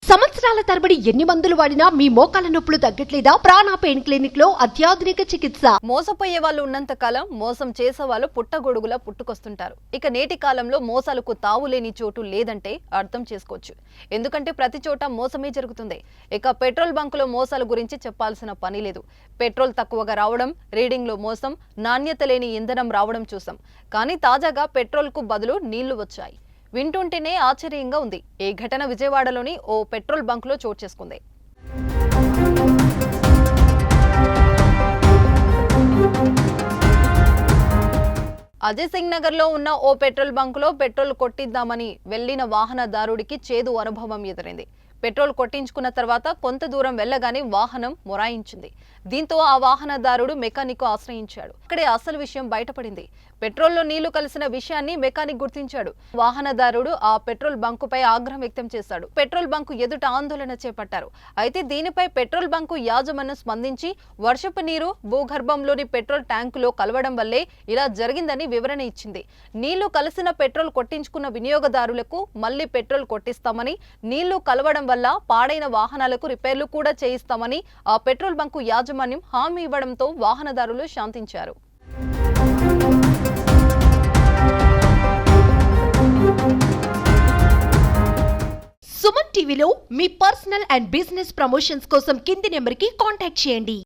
సంవత్సరాల తరబడి ఎన్ని మందులు వాడినా మీ మోకాల నొప్పులు తగ్గట్లేదా? ప్రాణ పెయిన్ క్లినిక్ లో అత్యాధునిక చికిత్స. మోసపోయే వాళ్ళు ఉన్నంత కాలం మోసం చేసే వాళ్ళు పుట్టగొడుగులా పుట్టుకొస్తుంటారు. ఇక నేటి కాలంలో మోసాలకు తావులేని చోటు లేదంటే అర్థం చేసుకోవచ్చు. ఎందుకంటే ప్రతి చోట మోసమే జరుగుతుంది. ఇక పెట్రోల్ బంకులో మోసాల గురించి చెప్పాల్సిన పని లేదు. పెట్రోల్ తక్కువగా రావడం, రీడింగ్ లో మోసం, నాణ్యత లేని ఇంధనం రావడం చూసాం. కానీ తాజాగా పెట్రోల్ కు బదులు నీళ్లు వచ్చాయి. వింటుంటేనే ఆశ్చర్యంగా ఉంది. ఈ ఘటన విజయవాడలోని ఓ పెట్రోల్ బంకులో చోటు చేసుకుంది. అజయ్ సింగ్ నగర్ లో ఉన్న ఓ పెట్రోల్ బంకులో పెట్రోల్ కొట్టిద్దామని వెళ్లిన వాహనదారుడికి చేదు అనుభవం ఎదురైంది. పెట్రోల్ కొట్టించుకున్న తర్వాత కొంత దూరం వెళ్లగానే వాహనం మొరాయించింది. దీంతో ఆ వాహనదారుడు మెకానిక్ ఆశ్రయించాడు. అక్కడే అసలు విషయం బయటపడింది. పెట్రోల్లో నీళ్లు కలిసిన విషయాన్ని మెకానిక్ గుర్తించాడు. వాహనదారుడు ఆ పెట్రోల్ బంకుపై ఆగ్రహం వ్యక్తం చేశాడు. పెట్రోల్ బంకు ఎదుట ఆందోళన చేపట్టారు. అయితే దీనిపై పెట్రోల్ బంకు యాజమాన్యం స్పందించి వర్షపు నీరు భూగర్భంలోని పెట్రోల్ ట్యాంకులో కలవడం వల్లే ఇలా జరిగిందని వివరణ ఇచ్చింది. నీళ్లు కలిసిన పెట్రోల్ కొట్టించుకున్న వినియోగదారులకు మళ్లీ పెట్రోల్ కొట్టిస్తామని, నీళ్లు కలవడం వల్ల పాడైన వాహనాలకు రిపేర్లు కూడా చేయిస్తామని ఆ పెట్రోల్ బంకు యాజమాన్యం హామీ ఇవ్వడంతో వాహనదారులు శాంతించారు. సుమన్ టీవీలో మీ పర్సనల్ అండ్ బిజినెస్ ప్రమోషన్స్ కోసం కింది నెంబర్కి కాంటాక్ట్ చేయండి.